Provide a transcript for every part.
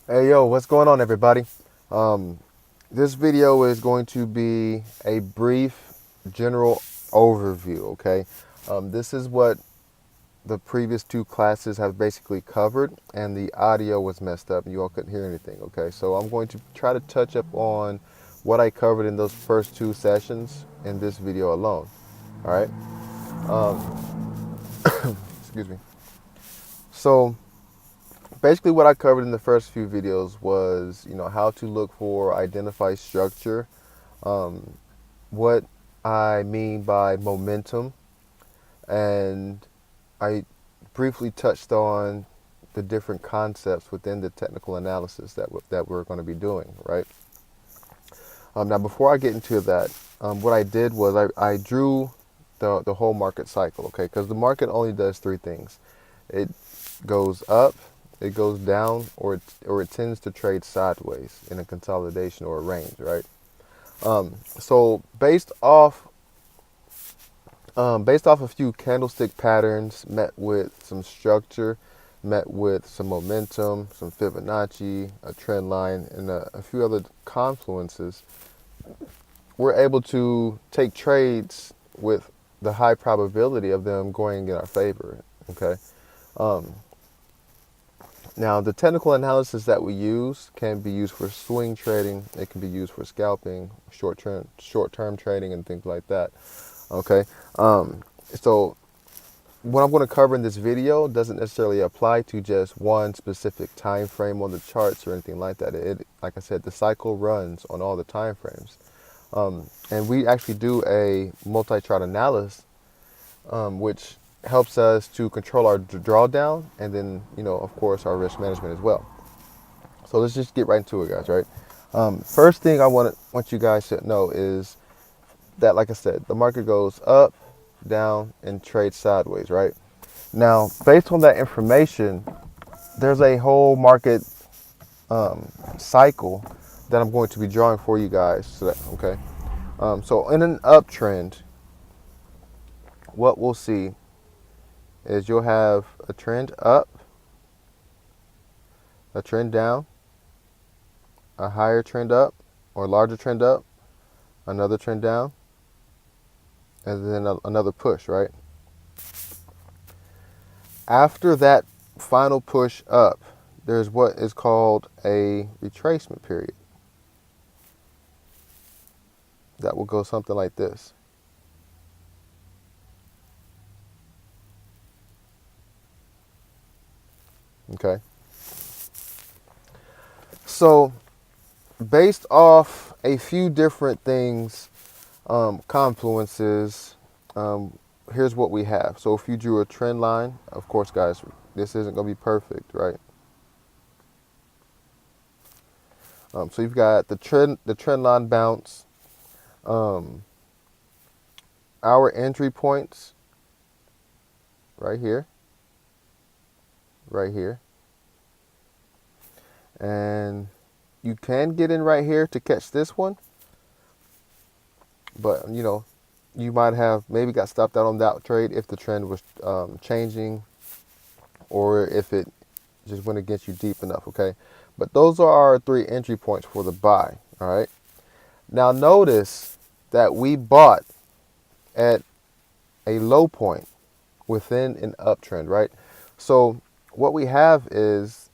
Hey yo, what's going on everybody? Um, this video is going to be a brief general overview, okay? This is what the previous two classes have basically covered, and the audio was messed up and you all couldn't hear anything, okay? So I'm going to try to touch up on what I covered in those first two sessions in this video alone, all right? Excuse me. So basically what I covered in the first few videos was, how to look for identify structure, um, what I mean by momentum, and I briefly touched on the different concepts within the technical analysis that we're going to be doing, right? Now, before I get into that, what I did was I drew the whole market cycle, okay? Because the market only does three things. It goes up, it goes down, or it tends to trade sideways in a consolidation or a range, right? So based off a few candlestick patterns, met with some structure, met with some momentum, some Fibonacci, a trend line, and a few other confluences, we're able to take trades with the high probability of them going in our favor. Okay. Um, Now, the technical analysis that we use can be used for swing trading. It can be used for scalping, short-term trading, and things like that. Okay. So what I'm going to cover in this video doesn't necessarily apply to just one specific time frame on the charts or anything like that. Like I said, the cycle runs on all the time frames. And we actually do a multi-chart analysis, which helps us to control our drawdown and then, of course, our risk management as well. So let's just get right into it, guys, right? First thing I want you guys to know is that, like I said, the market goes up, down, and trades sideways, right? Now, based on that information, there's a whole market cycle that I'm going to be drawing for you guys. Okay. So in an uptrend, what we'll see is you'll have a trend up, a trend down, a higher trend up or larger trend up, another trend down, and then another push, right? After that final push up, there's what is called a retracement period that will go something like this. Okay. So based off a few different things, confluences, here's what we have. So if you drew a trend line, of course, guys, this isn't going to be perfect, right? So you've got the trend line bounce, um, our entry points right here, right here, and you can get in right here to catch this one, but you might have maybe got stopped out on that trade if the trend was changing, or if it just went against you deep enough. Okay, but those are our three entry points for the buy. All right. Now notice that we bought at a low point within an uptrend, right? So what we have is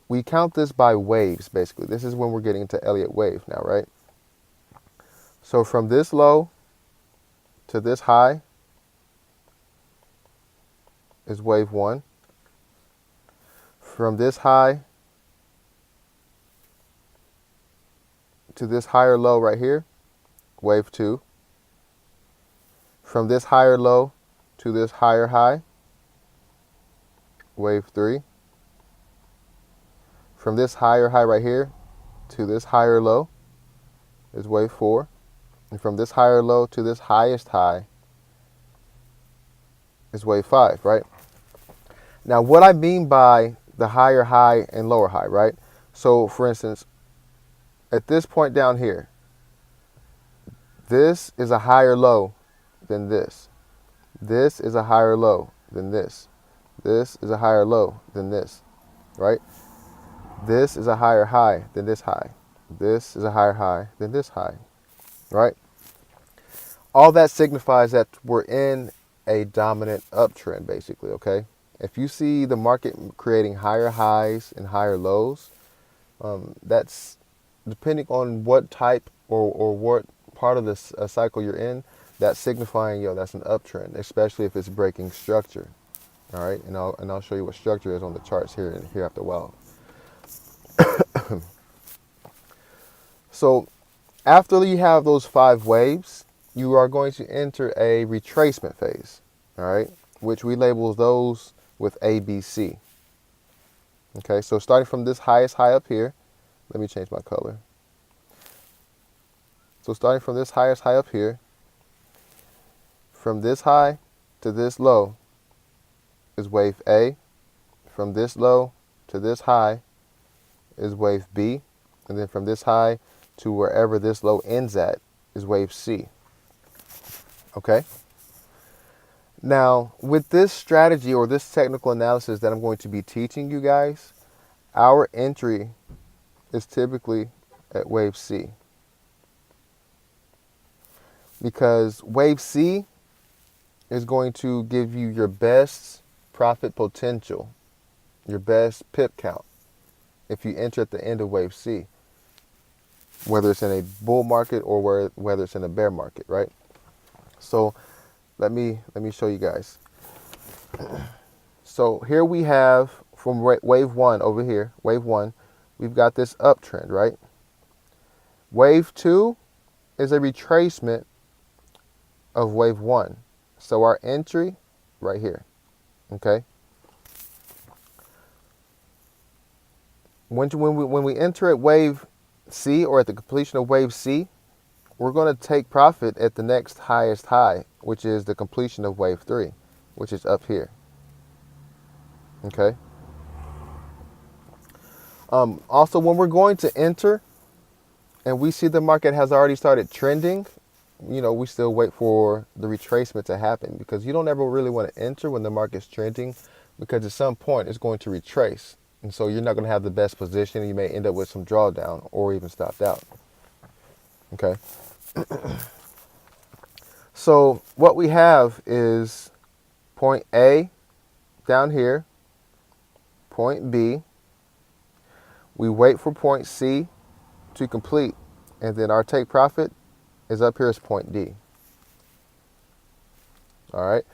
we count this by waves, basically. This is when we're getting into Elliott wave now, right? So from this low to this high is wave one. From this high to this higher low right here, wave two. From this higher low to this higher high, wave three. From this higher high right here to this higher low is wave four. And from this higher low to this highest high is wave five, right? Now, what I mean by the higher high and lower high, right? So, for instance, at this point down here, this is a higher low than this. This is a higher low than this. This is a higher low than this, right? This is a higher high than this high. This is a higher high than this high, right? All that signifies that we're in a dominant uptrend, basically, okay? If you see the market creating higher highs and higher lows, that's depending on what type or what part of this cycle you're in, that's signifying, that's an uptrend, especially if it's breaking structure, all right? And I'll show you what structure is on the charts here after a while. So after you have those 5 waves, you are going to enter a retracement phase, all right, which we label those with A, B, C. Okay, so starting from this highest high up here, let me change my color. So starting from this highest high up here, from this high to this low is wave A. From this low to this high is wave B. And then from this high to wherever this low ends at is wave C. Okay? Now, with this strategy or this technical analysis that I'm going to be teaching you guys, our entry is typically at wave C. Because wave C is going to give you your best profit potential, your best pip count, if you enter at the end of wave C, whether it's in a bull market or whether it's in a bear market, right? So let me show you guys. So here we have from wave 1 over here, wave 1, we've got this uptrend, right? Wave 2 is a retracement of wave 1. So our entry right here, okay? When we enter at wave C or at the completion of wave C, we're going to take profit at the next highest high, which is the completion of wave 3, which is up here. Okay? Also, when we're going to enter and we see the market has already started trending, we still wait for the retracement to happen, because you don't ever really want to enter when the market's trending, because at some point it's going to retrace. And so you're not going to have the best position. You may end up with some drawdown or even stopped out. Okay. So what we have is point A down here, point B. We wait for point C to complete, and then our take profit is up here as point D. All right.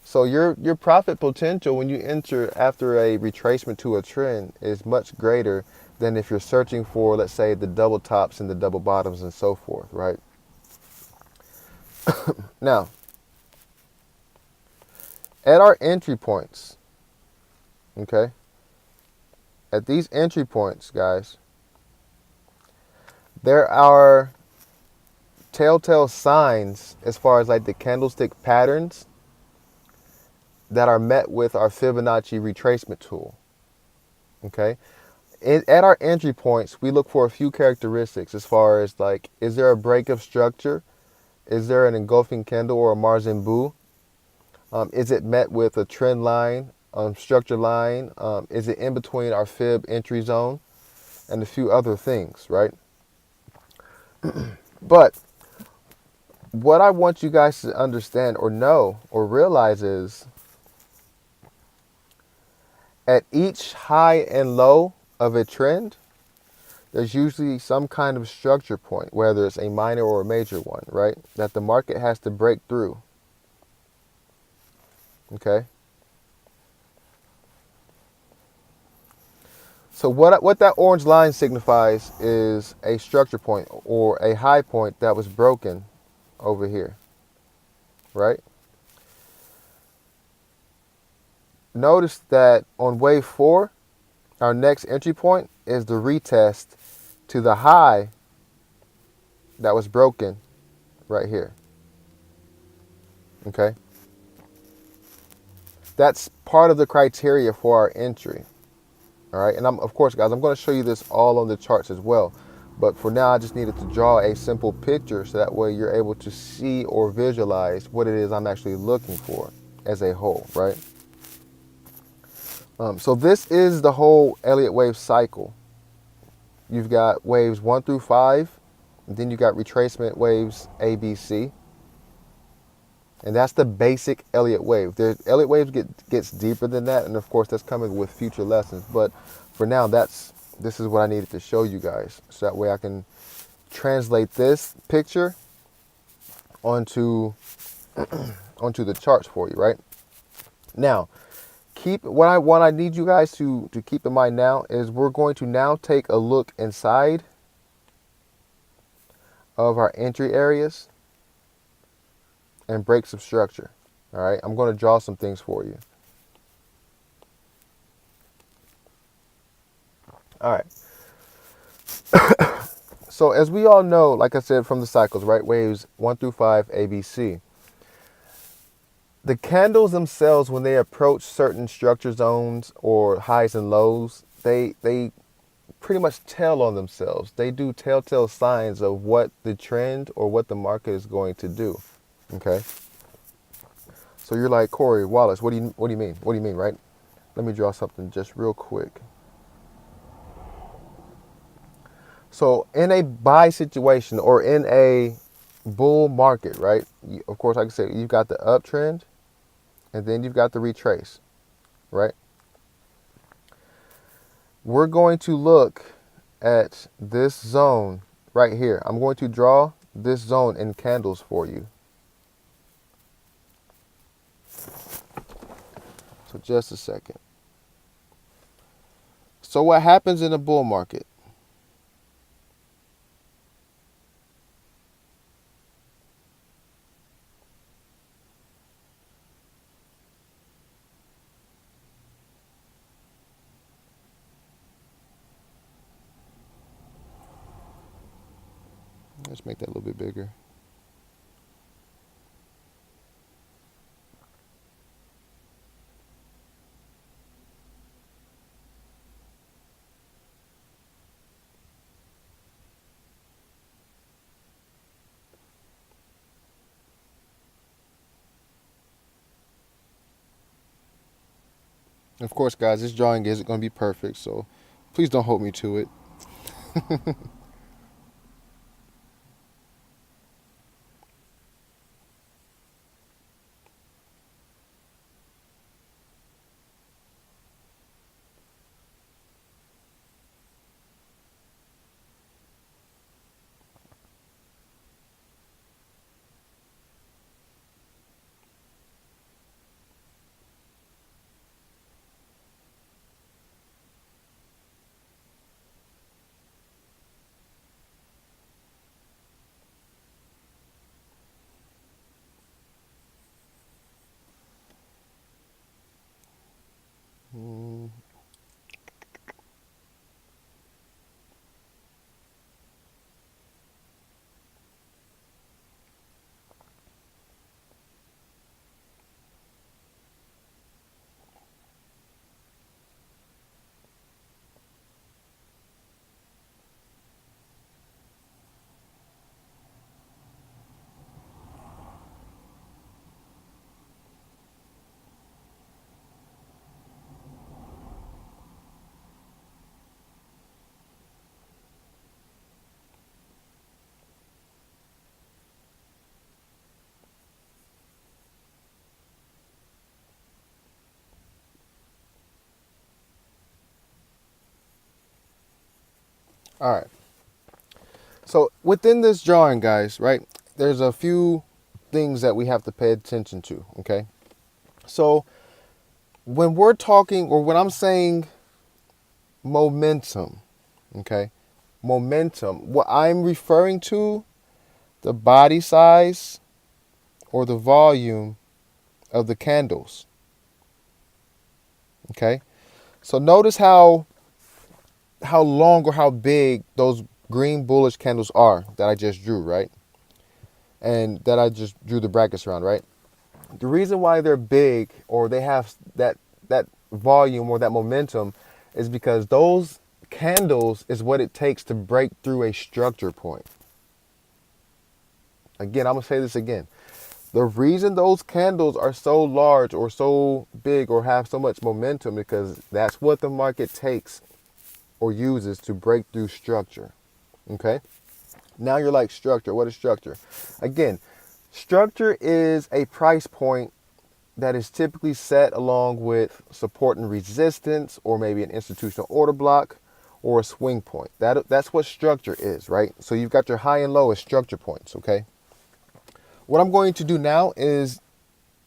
So your profit potential when you enter after a retracement to a trend is much greater than if you're searching for, let's say, the double tops and the double bottoms and so forth, right? Now, at our entry points, okay, at these entry points, guys, there are telltale signs as far as like the candlestick patterns that are met with our Fibonacci retracement tool. Okay, at our entry points, we look for a few characteristics as far as like, is there a break of structure? Is there an engulfing candle or a Marzin-Boo? Is it met with a trend line, structure line? Is it in between our fib entry zone? And a few other things, right? But what I want you guys to understand or know or realize is, at each high and low of a trend, there's usually some kind of structure point, whether it's a minor or a major one, right? That the market has to break through. Okay? So what that orange line signifies is a structure point or a high point that was broken over here, right? Notice that on wave 4, our next entry point is the retest to the high that was broken right here. Okay? That's part of the criteria for our entry. All right? And of course, guys, I'm going to show you this all on the charts as well. But for now, I just needed to draw a simple picture so that way you're able to see or visualize what it is I'm actually looking for as a whole, right? So this is the whole Elliott wave cycle, You've got waves 1 through 5. Then you got retracement waves A, B, C. And that's the basic Elliott wave. Elliott waves gets deeper than that, and of course that's coming with future lessons. But for now, this is what I needed to show you guys, so that way I can translate this picture onto onto the charts for you, right? Now, what I need you guys to keep in mind now is we're going to now take a look inside of our entry areas and break some structure. All right, I'm going to draw some things for you. All right. So as we all know, like I said, from the cycles, right, waves 1 through 5, A, B, C. The candles themselves, when they approach certain structure zones or highs and lows, they pretty much tell on themselves. They do telltale signs of what the trend or what the market is going to do. Okay. So you're like, Corey Wallace, what do you mean? What do you mean, right? Let me draw something just real quick. So in a buy situation or in a bull market, right? Of course, like I said, you've got the uptrend and then you've got the retrace, right? We're going to look at this zone right here. I'm going to draw this zone in candles for you. So just a second. So what happens in a bull market? Let's make that a little bit bigger. Of course, guys, this drawing isn't going to be perfect, so please don't hold me to it. All right. So within this drawing, guys, right, there's a few things that we have to pay attention to, okay? So when we're talking or when I'm saying momentum, okay? Momentum, what I'm referring to, the body size or the volume of the candles, okay? So notice how long or how big those green bullish candles are that I just drew, right? And that I just drew the brackets around, right? The reason why they're big or they have that volume or that momentum is because those candles is what it takes to break through a structure point. Again, I'm going to say this again. The reason those candles are so large or so big or have so much momentum because that's what the market takes or uses to break through structure. Okay? Now you're like, structure, what is structure? Again, structure is a price point that is typically set along with support and resistance, or maybe an institutional order block or a swing point. That's what structure is, right? So you've got your high and low as structure points, okay? What I'm going to do now is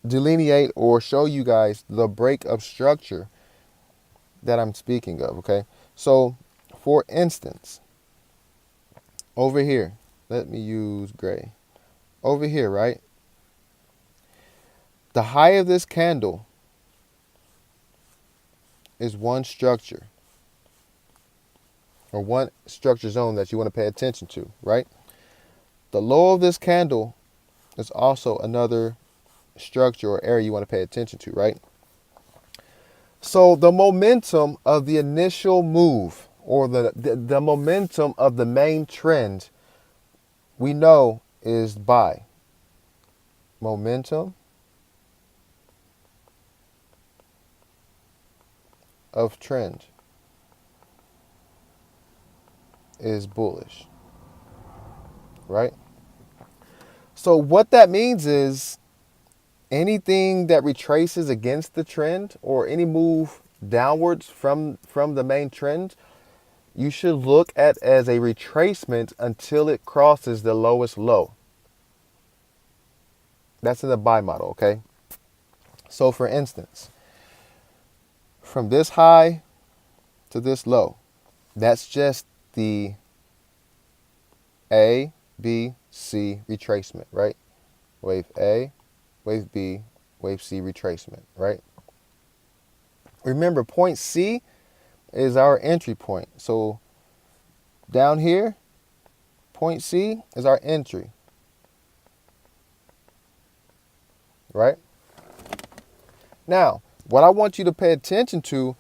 delineate or show you guys the break of structure that I'm speaking of, okay? So, for instance, over here, let me use gray. Over here, right? The high of this candle is one structure, or one structure zone that you want to pay attention to, right? The low of this candle is also another structure or area you want to pay attention to, right? So the momentum of the initial move, or the momentum of the main trend, we know is buy. Momentum of trend is bullish, right? So what that means is anything that retraces against the trend, or any move downwards from the main trend, you should look at as a retracement until it crosses the lowest low. That's in the buy model, okay? So for instance, from this high to this low, that's just the A, B, C retracement, right? Wave A, wave B, wave C retracement, right? Remember, point C is our entry point. So down here, point C is our entry, right? Now, what I want you to pay attention to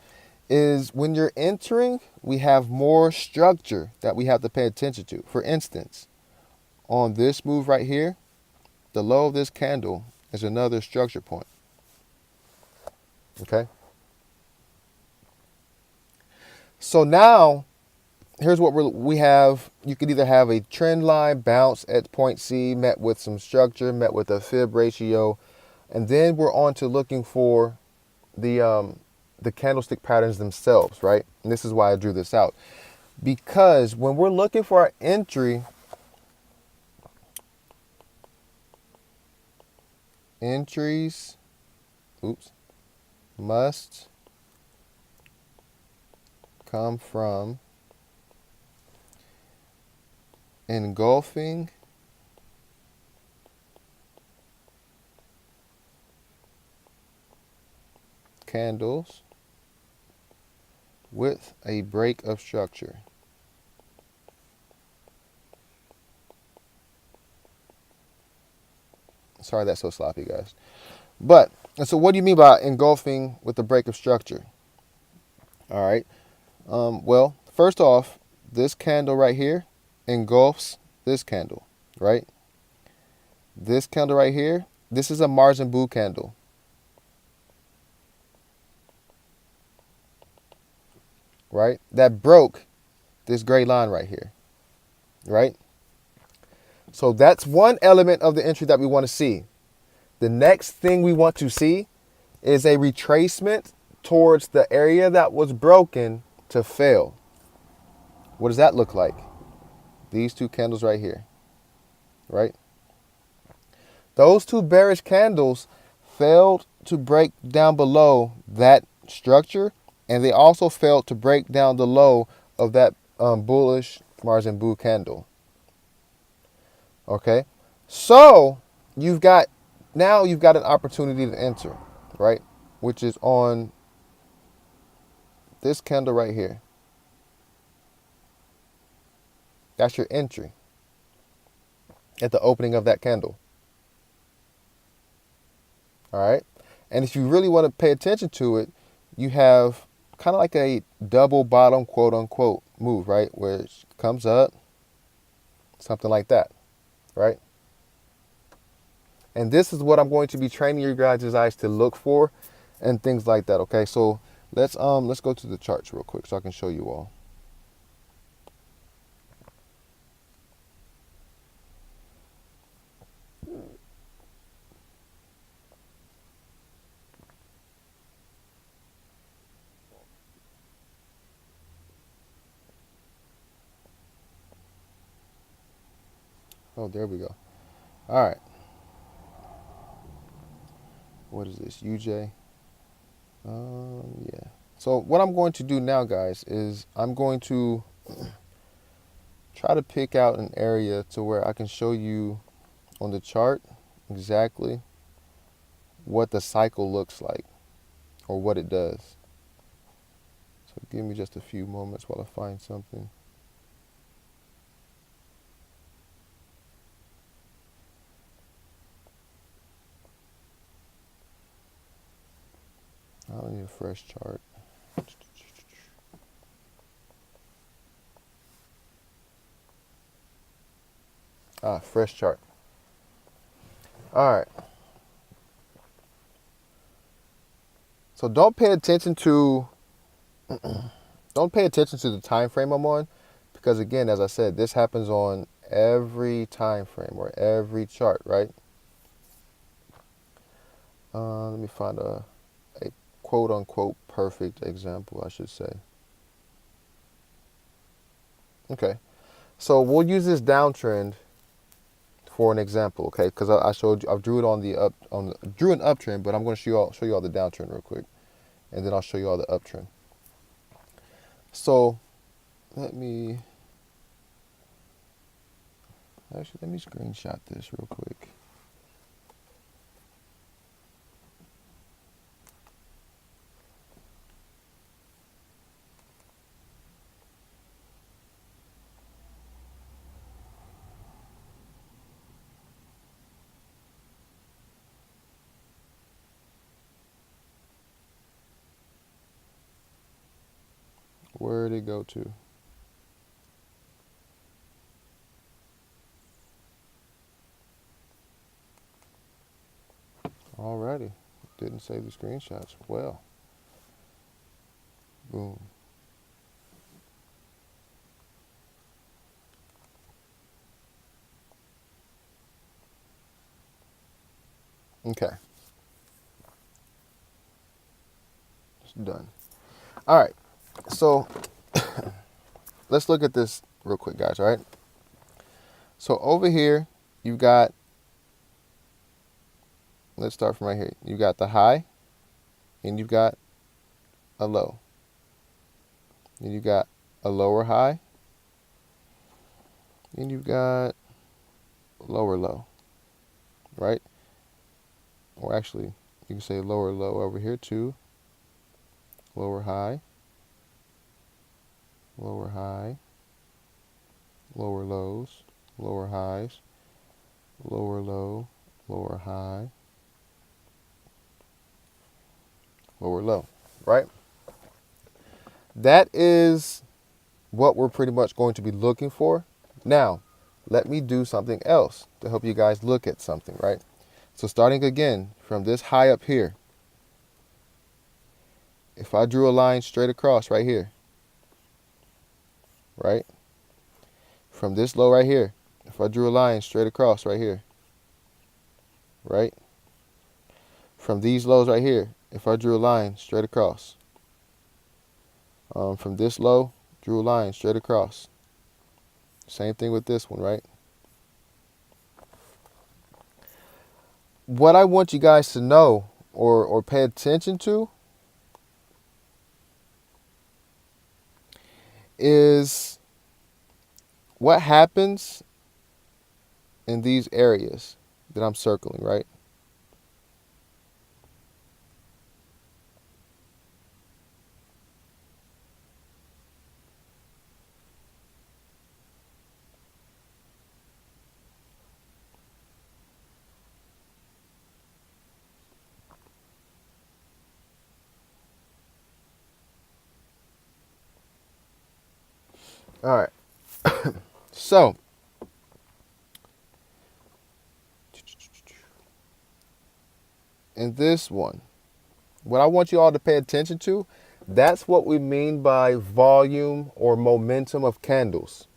is when you're entering, we have more structure that we have to pay attention to. For instance, on this move right here, the low of this candle is another structure point. Okay? So now, here's what we have. You could either have a trend line bounce at point C, met with some structure, met with a fib ratio, and then we're on to looking for the candlestick patterns themselves, right? And this is why I drew this out. Because when we're looking for our entry, entries, must come from engulfing candles with a break of structure. Sorry that's so sloppy, guys. And so what do you mean by engulfing with the break of structure? All right. Well, first off, this candle right here engulfs this candle, right? This candle right here, this is a Mars and Boo candle. Right? That broke this gray line right here. Right? So that's one element of the entry that we want to see. The next thing we want to see is a retracement towards the area that was broken to fail. What does that look like? These two candles right here. Right? Those two bearish candles failed to break down below that structure, and they also failed to break down the low of that bullish Mars and Boo candle. Okay, so you've got an opportunity to enter, right? Which is on this candle right here. That's your entry at the opening of that candle. All right, and if you really want to pay attention to it, you have kind of like a double bottom, quote unquote, move, right? Where it comes up, something like that, right? And this is what I'm going to be training your guys' eyes to look for and things like that, okay? So let's go to the charts real quick so I can show you all. Oh, there we go. All right. What is this? UJ? Yeah. So what I'm going to do now, guys, is I'm going to try to pick out an area to where I can show you on the chart exactly what the cycle looks like or what it does. So give me just a few moments while I find something. I need a fresh chart. Fresh chart. All right. So don't pay attention to the time frame I'm on, because again, as I said, this happens on every time frame or every chart, right? Let me find a quote unquote perfect example, I should say. Okay, so we'll use this downtrend for an example, okay? Because I showed you, I drew it on the drew an uptrend, but I'm going to show you all the downtrend real quick, and then I'll show you all the uptrend. So let me screenshot this real quick. Where'd it go to? Alrighty, didn't save the screenshots. Well, boom. Okay, it's done. All right, so let's look at this real quick, guys. All right. So over here, you got. Let's start from right here. You got the high, and you've got a low. Then you got a lower high, and you've got lower low, right? Or actually, you can say lower low over here too. Lower high, lower high, lower lows, lower highs, lower low, lower high, lower low, right? That is what we're pretty much going to be looking for. Now, let me do something else to help you guys look at something, right? So starting again from this high up here, if I drew a line straight across right here, right? From this low right here, if I drew a line straight across right here, right? From these lows right here, if I drew a line straight across. From this low, drew a line straight across. Same thing with this one, right? What I want you guys to know or pay attention to is what happens in these areas that I'm circling, right? All right. So, in this one, what I want you all to pay attention to, that's what we mean by volume or momentum of candles.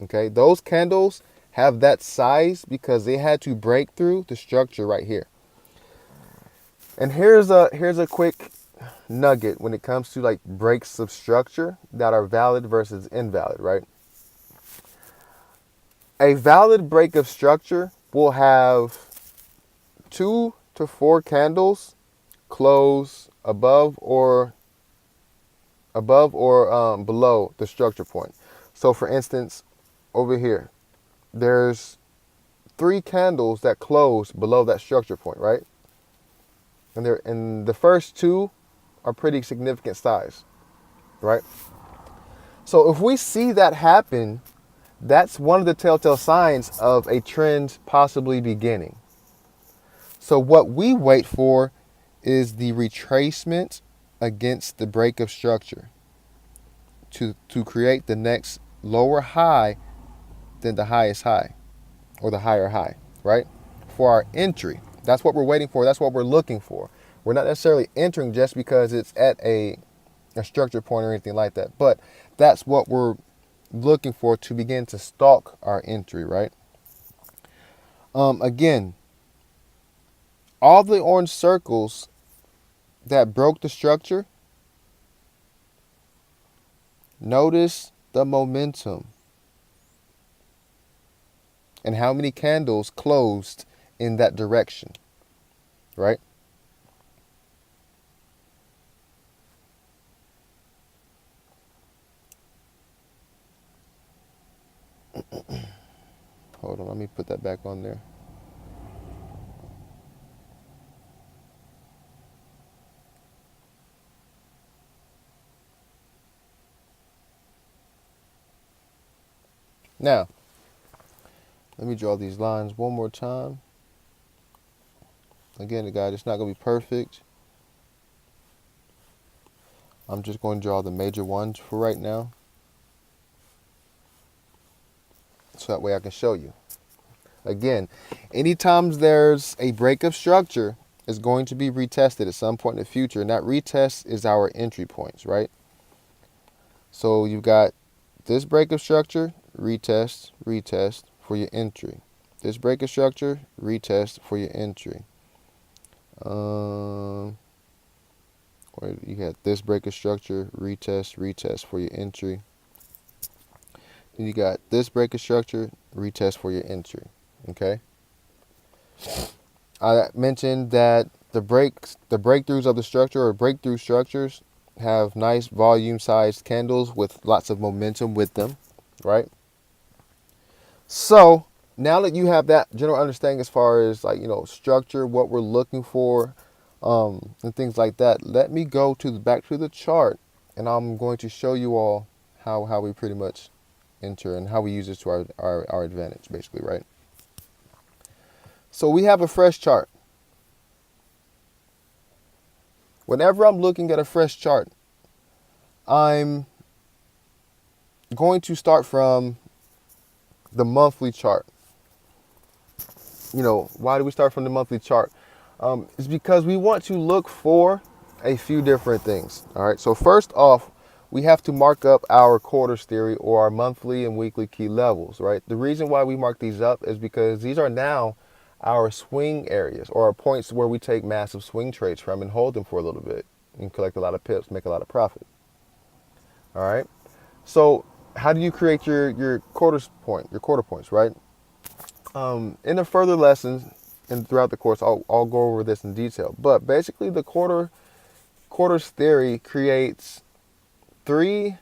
Okay, those candles have that size because they had to break through the structure right here. And here's a quick nugget when it comes to like breaks of structure that are valid versus invalid, right? A valid break of structure will have 2 to 4 candles close above or below the structure point. So for instance, over here, there's 3 candles that close below that structure point, right? And the first 2 are pretty significant size, right? So if we see that happen, that's one of the telltale signs of a trend possibly beginning. So what we wait for is the retracement against the break of structure to create the next lower high than the highest high or the higher high, right? For our entry. That's what we're waiting for. That's what we're looking for. We're not necessarily entering just because it's at a structure point or anything like that. But that's what we're looking for to begin to stalk our entry, right? Again, all the orange circles that broke the structure, notice the momentum and how many candles closed in that direction, right? Hold on, let me put that back on there. Now, let me draw these lines one more time. Again, guys, it's not going to be perfect. I'm just going to draw the major ones for right now, so that way I can show you. Again, anytime there's a break of structure, it's going to be retested at some point in the future, and that retest is our entry points, right? So you've got this break of structure, retest, retest for your entry. This break of structure, retest for your entry. Or you got this break of structure, retest, retest for your entry. Then you got this break of structure, retest for your entry. Okay. I mentioned that the breakthroughs of the structure or breakthrough structures have nice volume sized candles with lots of momentum with them, right? So now that you have that general understanding as far as structure, what we're looking for, and things like that, let me go back to the chart, and I'm going to show you all how we pretty much enter and how we use this to our advantage, basically, right? So we have a fresh chart. Whenever I'm looking at a fresh chart, I'm going to start from the monthly chart. Why do we start from the monthly chart? It's because we want to look for a few different things. All right. So first off, we have to mark up our quarters theory or our monthly and weekly key levels, right? The reason why we mark these up is because these are now our swing areas or our points where we take massive swing trades from and hold them for a little bit and collect a lot of pips, make a lot of profit. All right. So how do you create your quarter points, right? In the further lessons and throughout the course, I'll go over this in detail. But basically, the quarters theory creates 3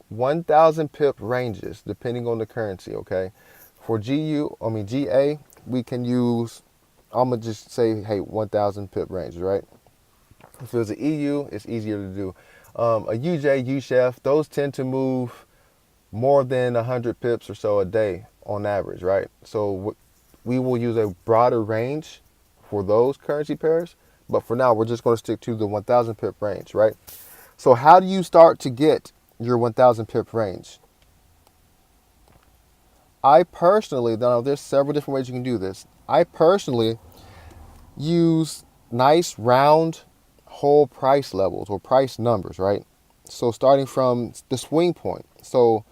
1,000 pip ranges depending on the currency. Okay, for GA, we can use. I'm gonna just say, hey, 1,000 pip ranges, right? If it was an EU, it's easier to do. A UJ, UCHF, those tend to move more than 100 pips or so a day on average, right? So we will use a broader range for those currency pairs, but for now we're just going to stick to the 1,000 pip range, right? So how do you start to get your 1,000 pip range? I personally, now there's several different ways you can do this. I personally use nice round whole price levels or price numbers, right? So starting from the swing point. So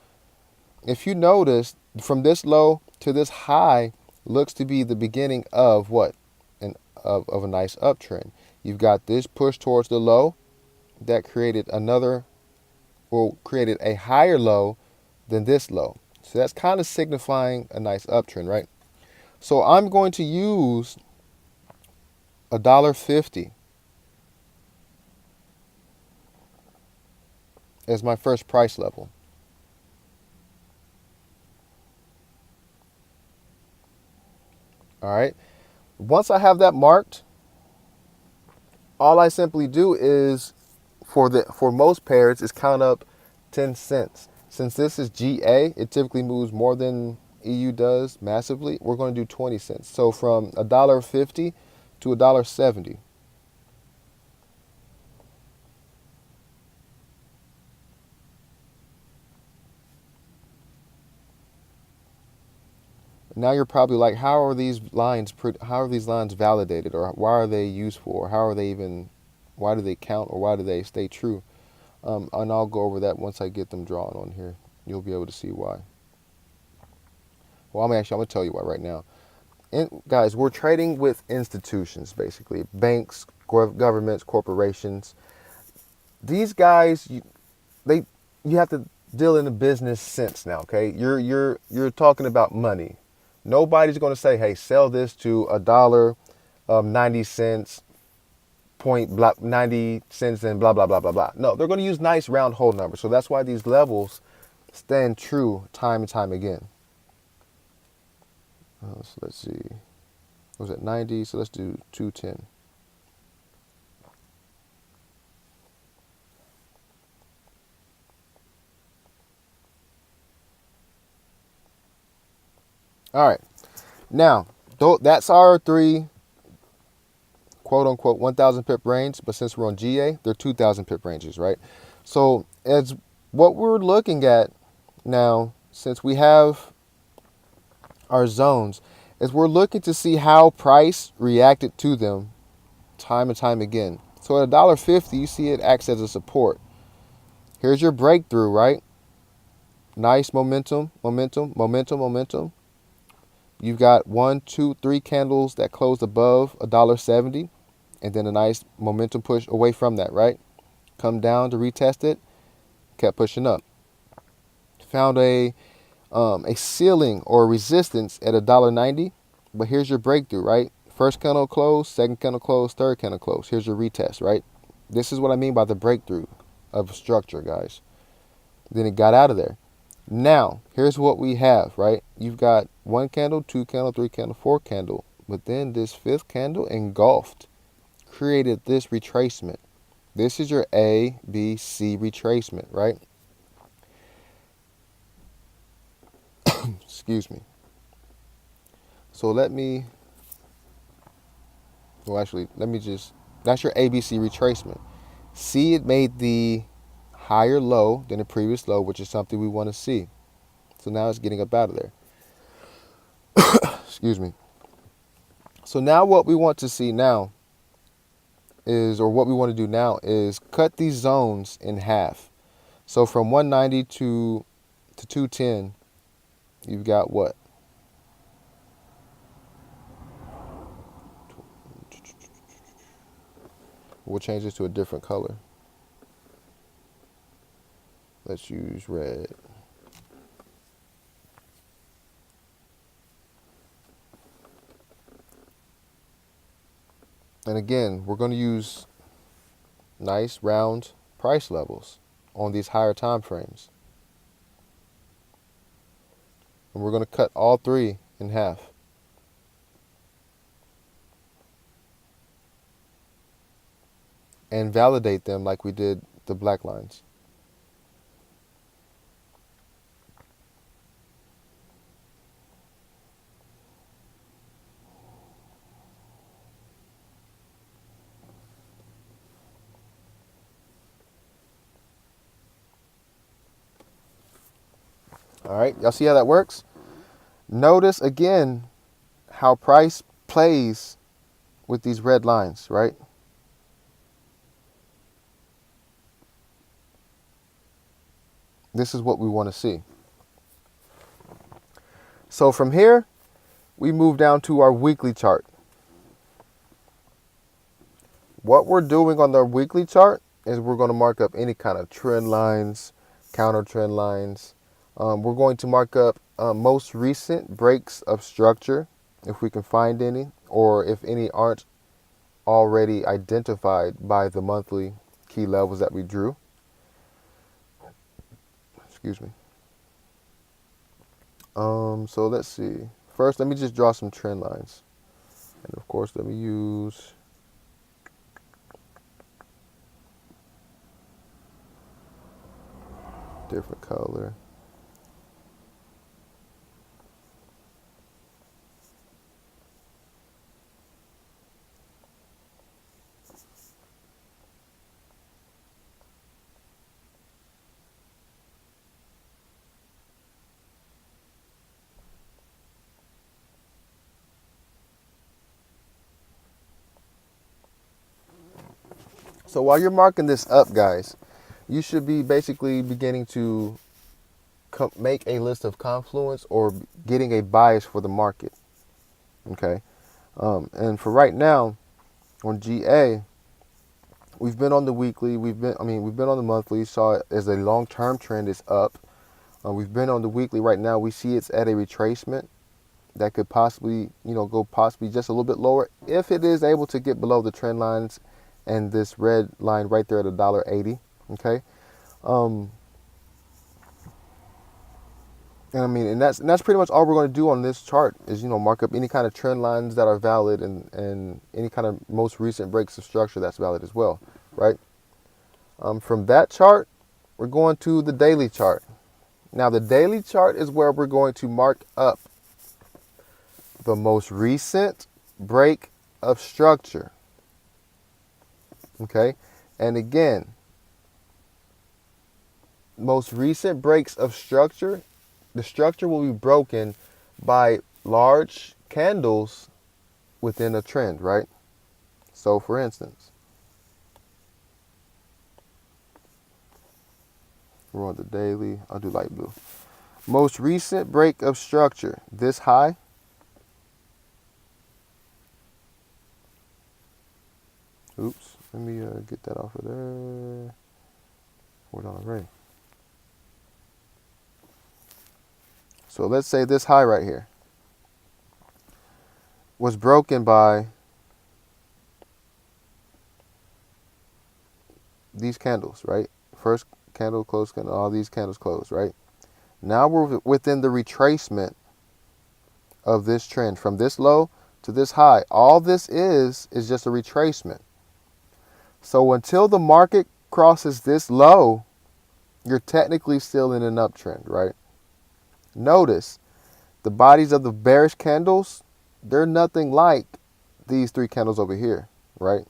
if you notice, from this low to this high looks to be the beginning of what? Of a nice uptrend. You've got this push towards the low that created a higher low than this low. So that's kind of signifying a nice uptrend, right? So I'm going to use $1.50 as my first price level. All right. Once I have that marked, all I simply do is for most pairs is count up 10 cents. Since this is GA, it typically moves more than EU does massively. We're going to do 20 cents. So from $1.50 to $1.70. Now you're probably like, how are these lines validated, or why are they useful, or how are they even, why do they count, or why do they stay true? And I'll go over that once I get them drawn on here. You'll be able to see why. Well, I'm going to tell you why right now. Guys, we're trading with institutions, basically banks, governments, corporations. These guys, you have to deal in a business sense now. Okay, you're talking about money. Nobody's going to say, hey, sell this to $1.90, point blah, 90 cents and blah blah blah blah blah. No, they're going to use nice round whole numbers. So that's why these levels stand true time and time again. So let's see. Was it 90? So let's do 210. All right. Now, that's our three quote unquote 1,000 pip range, but since we're on GA, they're 2,000 pip ranges, right? So as what we're looking at now, since we have our zones, is we're looking to see how price reacted to them time and time again. So at $1.50, you see it acts as a support. Here's your breakthrough, right? Nice momentum, momentum, momentum, momentum. You've got 1, 2, 3 candles that closed above $1.70, and then a nice momentum push away from that, right? Come down to retest it, kept pushing up. Found a ceiling or resistance at $1.90, but here's your breakthrough, right? First candle close, second candle close, third candle close. Here's your retest, right? This is what I mean by the breakthrough of structure, guys. Then it got out of there. Now, here's what we have, right? You've got 1 candle, 2 candle, 3 candle, 4 candle. But then this 5th candle engulfed, created this retracement. This is your A, B, C retracement, right? Excuse me. So let me just, that's your ABC retracement. See, it made the higher low than the previous low, which is something we want to see. So now it's getting up out of there. Excuse me. So now what we want to see now is, or what we want to do now is cut these zones in half. So from 190 to 210, you've got what? We'll change this to a different color. Let's use red. And again, we're going to use nice round price levels on these higher time frames. And we're going to cut all three in half. And validate them like we did the black lines. All right, y'all see how that works? Notice again how price plays with these red lines, right? This is what we want to see. So from here, we move down to our weekly chart. What we're doing on the weekly chart is we're going to mark up any kind of trend lines, counter trend lines, We're going to mark up most recent breaks of structure, if we can find any, or if any aren't already identified by the monthly key levels that we drew. Excuse me. So let's see. First, let me just draw some trend lines. And of course, let me use different color. So while you're marking this up, guys, you should be basically beginning to make a list of confluence or getting a bias for the market. Okay. And for right now, on GA, we've been on the weekly. We've been on the monthly. Saw it as a long-term trend is up. We've been on the weekly right now. We see it's at a retracement that could possibly, go possibly just a little bit lower if it is able to get below the trend lines and this red line right there at $1.80. Okay. And that's pretty much all we're going to do on this chart is, mark up any kind of trend lines that are valid and any kind of most recent breaks of structure that's valid as well, right? From that chart, we're going to the daily chart. Now, the daily chart is where we're going to mark up the most recent break of structure, okay? And again, most recent breaks of structure, the structure will be broken by large candles within a trend, right? So for instance, we're on the daily. I'll do light blue. Most recent break of structure, this high. Oops, let me get that off of there. Hold on, right. So let's say this high right here was broken by these candles, right? First candle, close candle, all these candles close, right? Now we're within the retracement of this trend from this low to this high. All this is just a retracement. So until the market crosses this low, you're technically still in an uptrend, right? Notice the bodies of the bearish candles, they're nothing like these three candles over here, right?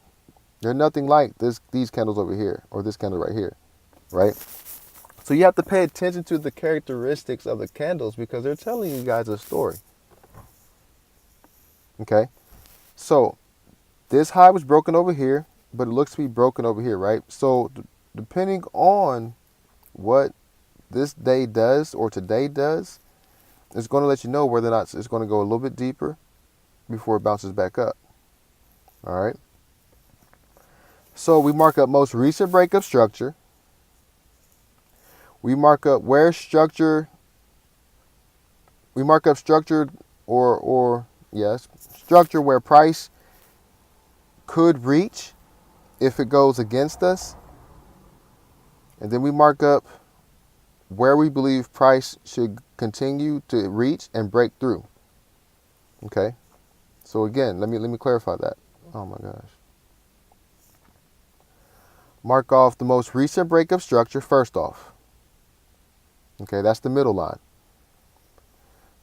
They're nothing like these candles over here or this candle right here, right? So you have to pay attention to the characteristics of the candles because they're telling you guys a story. Okay? So this high was broken over here, but it looks to be broken over here, right? So depending on what this day does or today does, it's going to let you know whether or not it's going to go a little bit deeper before it bounces back up. All right. So we mark up most recent break of structure. We mark up where structure. We mark up structure structure where price could reach if it goes against us. And then we mark up where we believe price should continue to reach and break through. Okay. So again, let me clarify that. Oh my gosh. Mark off the most recent break of structure first off. Okay, that's the middle line.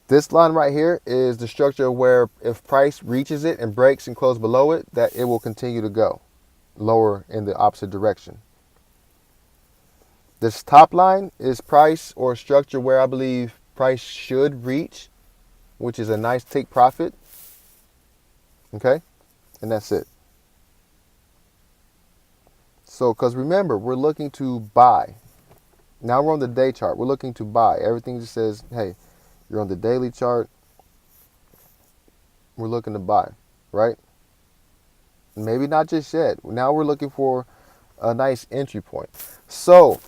This line right here is the structure where if price reaches it and breaks and closes below it, that it will continue to go lower in the opposite direction. This top line is price or structure where I believe price should reach, which is a nice take profit. Okay, and that's it. So, because remember, we're looking to buy. Now we're on the day chart. We're looking to buy. Everything just says, hey, you're on the daily chart. We're looking to buy, right? Maybe not just yet. Now we're looking for a nice entry point. So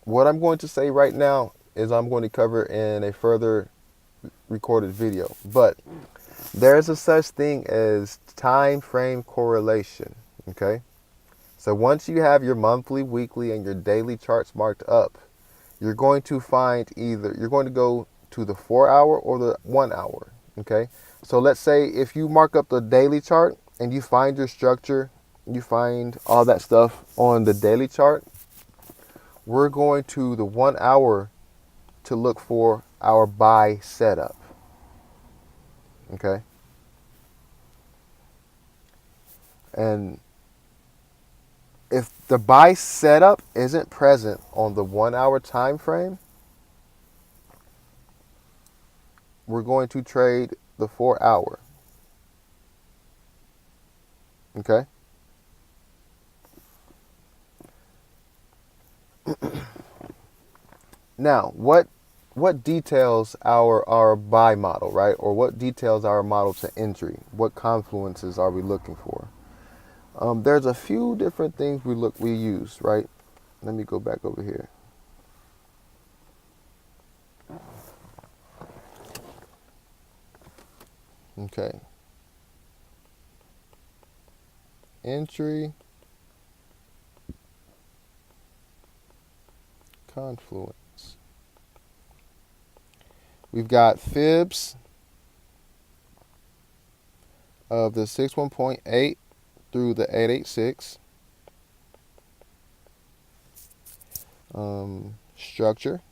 what I'm going to say right now is I'm going to cover in a further recorded video. But there's a such thing as time frame correlation. Okay. So once you have your monthly, weekly, and your daily charts marked up, you're going to find you're going to go to the 4 hour or the 1 hour. Okay. So let's say if you mark up the daily chart and you find your structure, you find all that stuff on the daily chart, we're going to the 1 hour to look for our buy setup. Okay. And if the buy setup isn't present on the 1 hour time frame, we're going to trade the 4 hour. Okay. Now, what details our buy model, right? Or what details our model to entry? What confluences are we looking for? There's a few different things we use, right? Let me go back over here. Okay. Entry, confluence. We've got fibs of the 61.8 through the 886. Structure.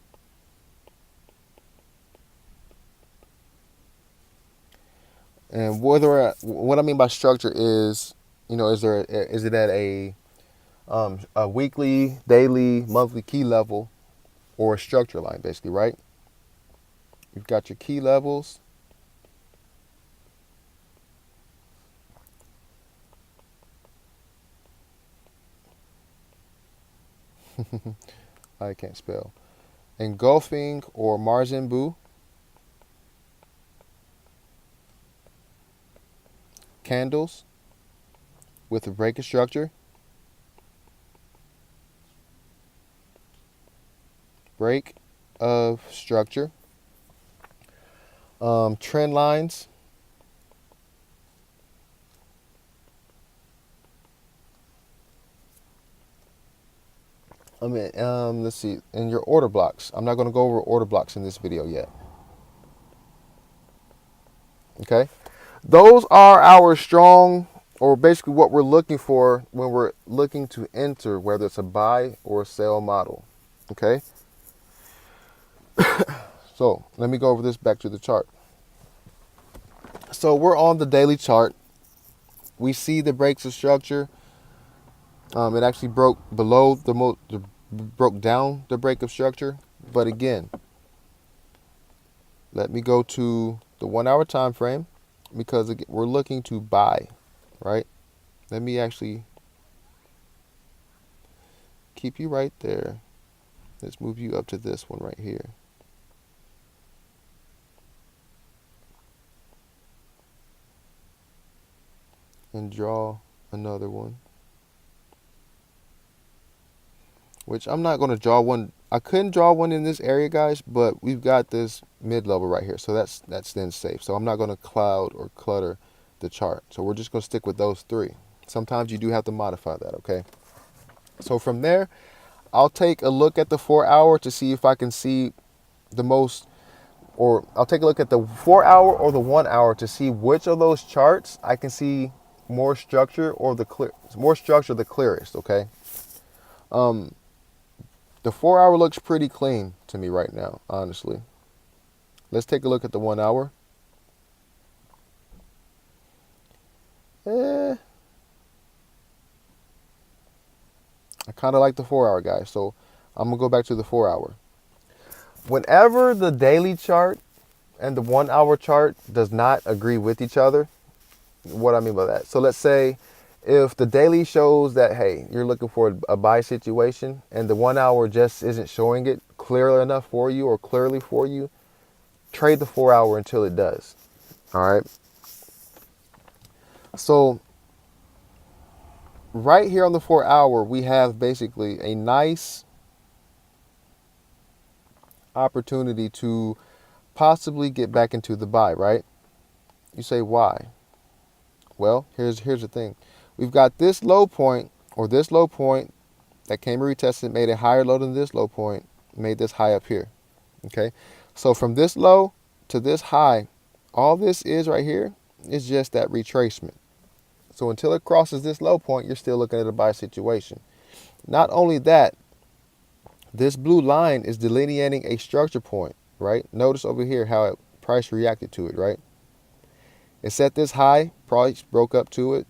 And what I mean by structure is, is it at a weekly, daily, monthly key level, or a structure line, basically, right? You've got your key levels. I can't spell. Engulfing or Marzenbu. Candles with a break of structure. Break of structure. Trend lines. Let's see. And your order blocks. I'm not going to go over order blocks in this video yet. Okay. Those are our strong, or basically what we're looking for when we're looking to enter, whether it's a buy or a sell model. Okay. So let me go over this back to the chart. So we're on the daily chart. We see the breaks of structure. It actually broke below broke down the break of structure. But again, let me go to the 1 hour time frame because again, we're looking to buy, right? Let me actually keep you right there. Let's move you up to this one right here. And draw another one. Which I'm not going to draw one. I couldn't draw one in this area, guys, but we've got this mid-level right here. So that's then safe. So I'm not going to cloud or clutter the chart. So we're just going to stick with those three. Sometimes you do have to modify that, okay? So from there, I'll take a look at the 4 hour to see if I can see the most, or I'll take a look at the 4 hour or the 1 hour to see which of those charts I can see more structure or more structure the clearest, okay? The 4 hour looks pretty clean to me right now, honestly. Let's take a look at the 1 hour. I kind of like the 4 hour, guys. So I'm going to go back to the 4 hour. Whenever the daily chart and the 1 hour chart does not agree with each other, what I mean by that. So let's say if the daily shows that, hey, you're looking for a buy situation and the 1 hour just isn't showing it clearly enough for you or clearly for you, trade the 4 hour until it does. All right. So right here on the 4 hour, we have basically a nice opportunity to possibly get back into the buy, right? You say why? Well, here's the thing. We've got this low point, or this low point that came and retested, made a higher low than this low point, made this high up here. Okay, so from this low to this high, all this is right here is just that retracement. So until it crosses this low point, you're still looking at a buy situation. Not only that, this blue line is delineating a structure point, right? Notice over here how price reacted to it, right? It set this high, price broke through it,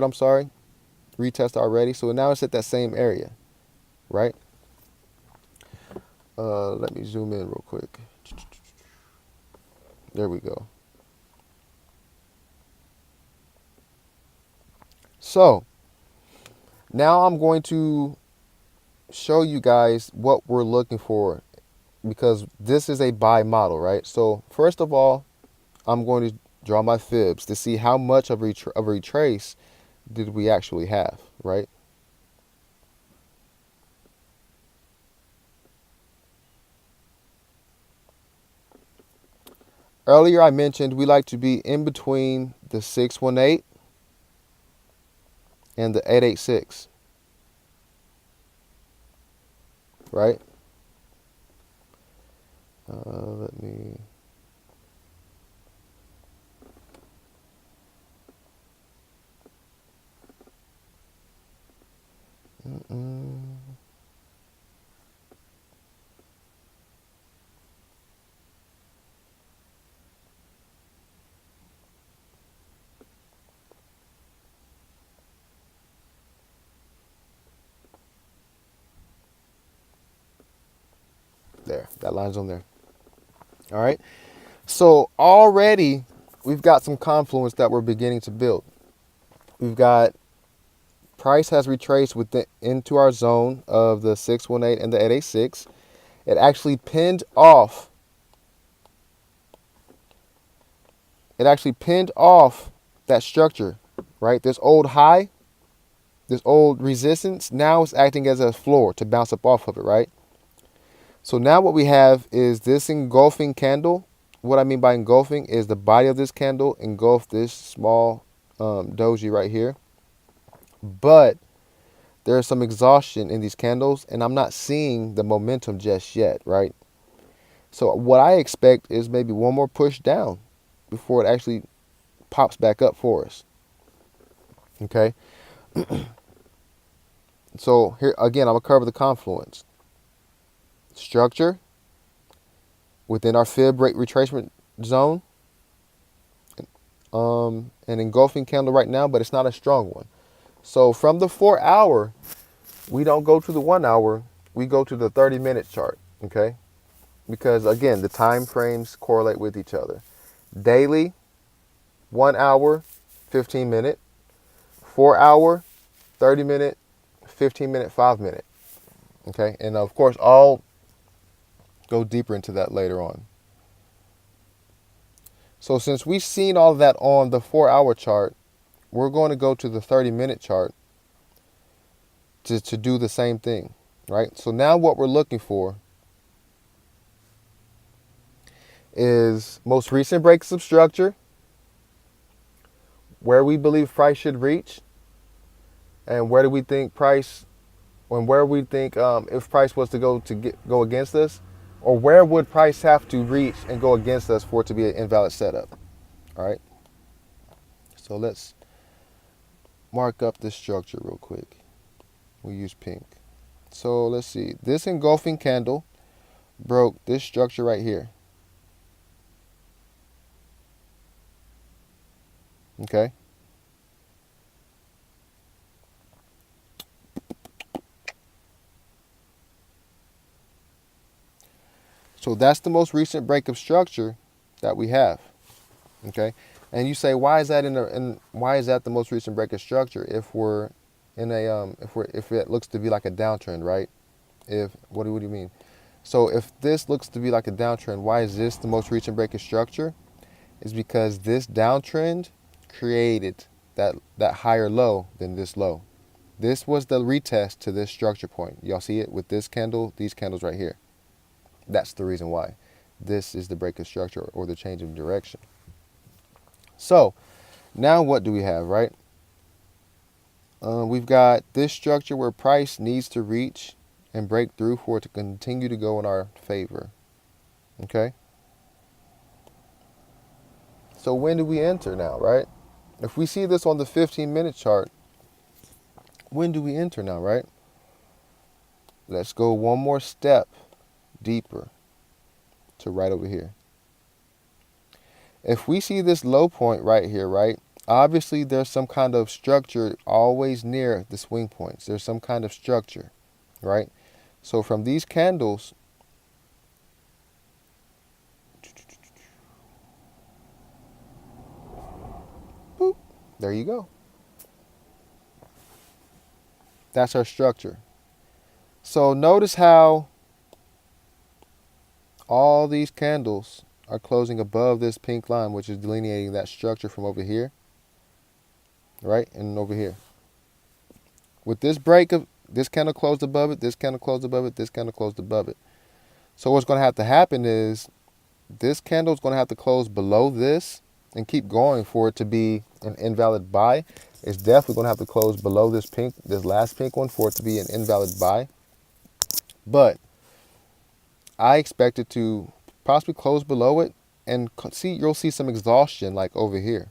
I'm sorry, retest already. So now it's at that same area, right? Let me zoom in real quick. There we go. So now I'm going to show you guys what we're looking for, because this is a buy model, right? So first of all, I'm going to draw my fibs to see how much of a retrace did we actually have, right? Earlier I mentioned we like to be in between the 618 and the 886, right? Let me... There, that line's on there. All right. So already we've got some confluence that we're beginning to build. We've got price has retraced into our zone of the 618 and the 886. It actually pinned off. It actually pinned off that structure, right? This old high, this old resistance, now it's acting as a floor to bounce up off of it, right? So now what we have is this engulfing candle. What I mean by engulfing is the body of this candle engulfed this small doji right here. But there's some exhaustion in these candles, and I'm not seeing the momentum just yet, right? So what I expect is maybe one more push down before it actually pops back up for us. Okay. So here again, I'm going to cover the confluence. Structure within our fib rate retracement zone. An engulfing candle right now, but it's not a strong one. So from the 4 hour, we don't go to the 1 hour, we go to the 30-minute chart, okay? Because again, the time frames correlate with each other. Daily, 1 hour, 15 minute, 4 hour, 30 minute, 15 minute, 5 minute. Okay, and of course I'll go deeper into that later on. So since we've seen all of that on the 4 hour chart, we're going to go to the 30-minute chart to do the same thing, right? So now what we're looking for is most recent breaks of structure, where we believe price should reach, and where do we think price, and where we think if price was to go against us, or where would price have to reach and go against us for it to be an invalid setup. All right. So let's mark up this structure real quick. We use pink. So let's see. This engulfing candle broke this structure right here. Okay. So that's the most recent break of structure that we have. Okay. And you say, why is that why is that the most recent break of structure if we're in a if it looks to be like a downtrend, right? What do you mean? So if this looks to be like a downtrend, why is this the most recent break of structure? It's because this downtrend created that higher low than this low. This was the retest to this structure point. Y'all see it with this candle, these candles right here. That's the reason why. This is the break of structure or the change of direction. So now what do we have, right? We've got this structure where price needs to reach and break through for it to continue to go in our favor. Okay? So when do we enter now, right? If we see this on the 15-minute chart, when do we enter now, right? Let's go one more step deeper to right over here. If we see this low point right here, right? Obviously, there's some kind of structure always near the swing points. There's some kind of structure, right? So from these candles, boop, there you go. That's our structure. So notice how all these candles are closing above this pink line, which is delineating that structure from over here, right? And over here. With this break of this candle closed above it, this candle closed above it, this candle closed above it. So what's going to have to happen is this candle is going to have to close below this and keep going for it to be an invalid buy. It's definitely going to have to close below this last pink one for it to be an invalid buy. But I expect it to possibly close below it, and you'll see some exhaustion like over here,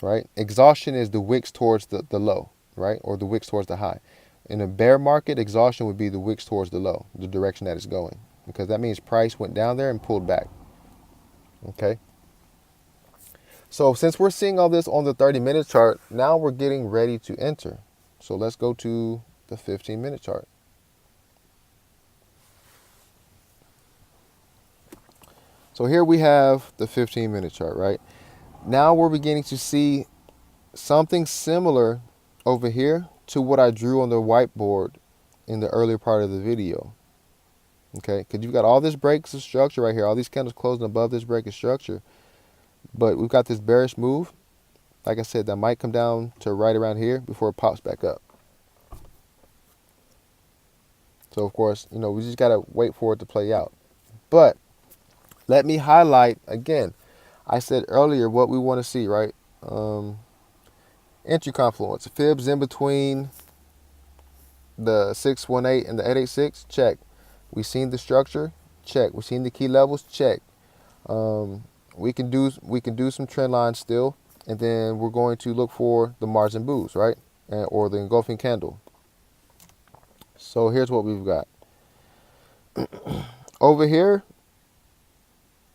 right? Exhaustion is the wicks towards the low, right? Or the wicks towards the high. In a bear market, exhaustion would be the wicks towards the low, the direction that it's going, because that means price went down there and pulled back. Okay. So since we're seeing all this on the 30-minute chart, now we're getting ready to enter. So let's go to the 15-minute chart. So here we have the 15-minute chart, right? Now we're beginning to see something similar over here to what I drew on the whiteboard in the earlier part of the video. Okay, because you've got all this breaks of structure right here, all these candles closing above this break of structure. But we've got this bearish move. Like I said, that might come down to right around here before it pops back up. So, of course, we just got to wait for it to play out. But let me highlight again. I said earlier what we want to see, right? Entry confluence. Fibs in between the 618 and the 886. Check. We've seen the structure. Check. We've seen the key levels. Check. We can do some trend lines still, and then we're going to look for the margin boost, right? Or the engulfing candle. So here's what we've got. Over here,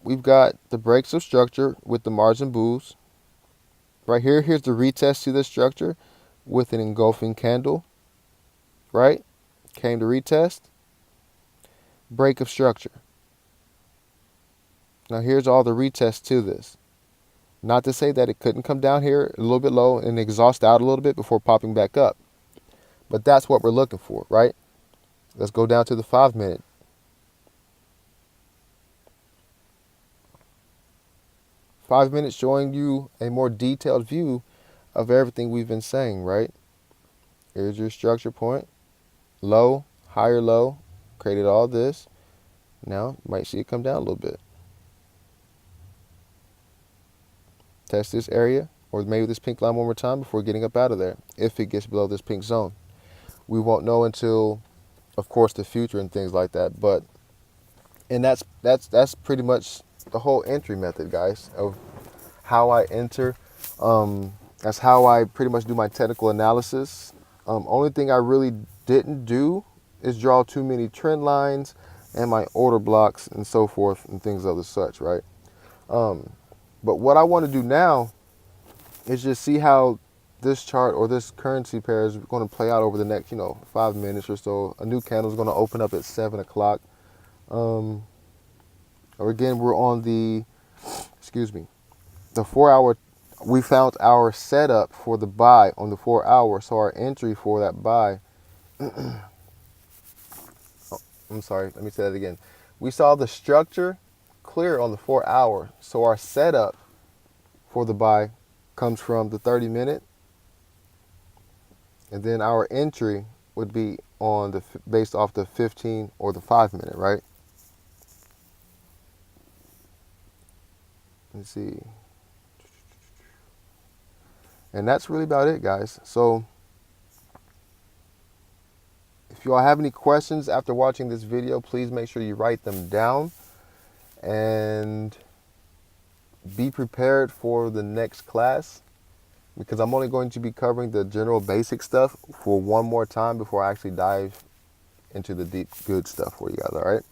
we've got the breaks of structure with the margin boost. Right here, here's the retest to this structure with an engulfing candle, right? Came to retest. Break of structure. Now here's all the retests to this. Not to say that it couldn't come down here a little bit low and exhaust out a little bit before popping back up. But that's what we're looking for, right? Let's go down to the 5-minute. Five minutes showing you a more detailed view of everything we've been saying, right? Here's your structure point. Low, higher low, created all this. Now, you might see it come down a little bit. Test this area, or maybe this pink line one more time before getting up out of there, if it gets below this pink zone. We won't know until, of course, the future and things like that. And that's pretty much the whole entry method, guys, of how I enter. That's how I pretty much do my technical analysis. Only thing I really didn't do is draw too many trend lines and my order blocks and so forth and things of the such, right? But what I want to do now is just see how this chart or this currency pair is going to play out over the next, 5 minutes or so. A new candle is going to open up at 7 o'clock. Again, we're on the 4-hour. We found our setup for the buy on the 4-hour. So our entry for that buy. I'm sorry. Let me say that again. We saw the structure clear on the 4-hour. So our setup for the buy comes from the 30-minute. And then our entry would be on based off the 15 or the 5 minute, right? Let's see. And that's really about it, guys. So if you all have any questions after watching this video, please make sure you write them down and be prepared for the next class, because I'm only going to be covering the general basic stuff for one more time before I actually dive into the deep good stuff for you guys, all right?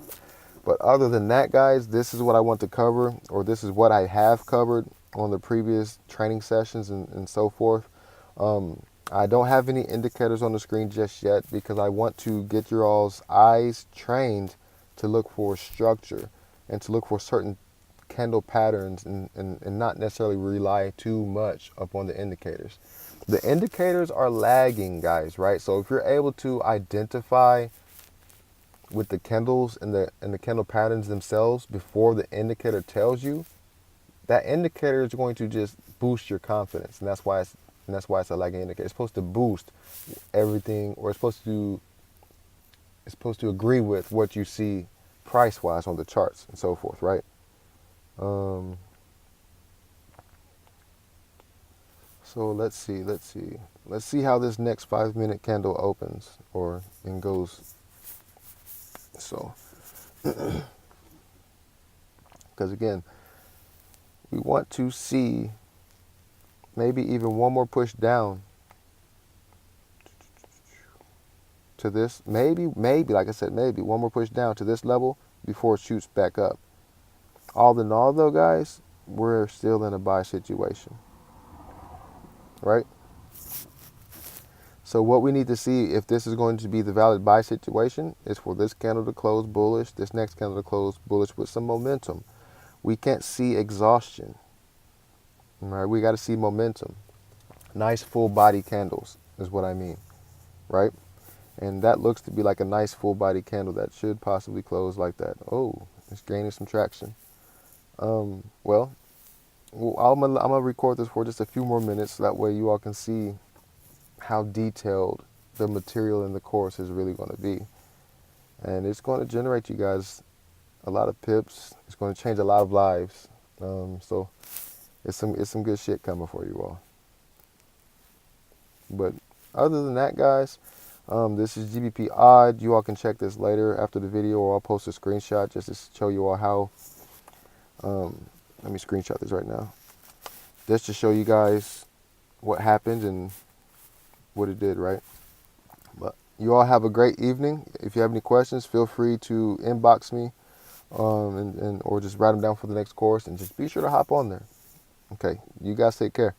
But other than that, guys, this is what I want to cover, or this is what I have covered on the previous training sessions and so forth. I don't have any indicators on the screen just yet because I want to get your all's eyes trained to look for structure and to look for certain candle patterns and not necessarily rely too much upon the indicators. The indicators are lagging, guys, right? So if you're able to identify with the candles and the candle patterns themselves before the indicator tells you, that indicator is going to just boost your confidence, and that's why it's a lagging indicator. It's supposed to boost everything, or it's supposed to agree with what you see price wise on the charts and so forth, right? So let's see how this next 5 minute candle opens and goes. So because again, we want to see maybe even one more push down to this, maybe like I said, maybe one more push down to this level before it shoots back up. All in all though, guys, we're still in a buy situation, right? So what we need to see if this is going to be the valid buy situation is for this candle to close bullish, this next candle to close bullish with some momentum. We can't see exhaustion, right? We got to see momentum. Nice full body candles is what I mean, right? And that looks to be like a nice full body candle that should possibly close like that. Oh, it's gaining some traction. Well, I'm gonna record this for just a few more minutes so that way you all can see how detailed the material in the course is really going to be. And it's going to generate you guys a lot of pips. It's going to change a lot of lives. So it's some good shit coming for you all. But other than that, guys, this is GBP Odd. You all can check this later after the video, or I'll post a screenshot just to show you all how. Let me screenshot this right now, just to show you guys what happened and what it did, right? But you all have a great evening. If you have any questions, feel free to inbox me, or just write them down for the next course, and just be sure to hop on there. Okay, you guys take care.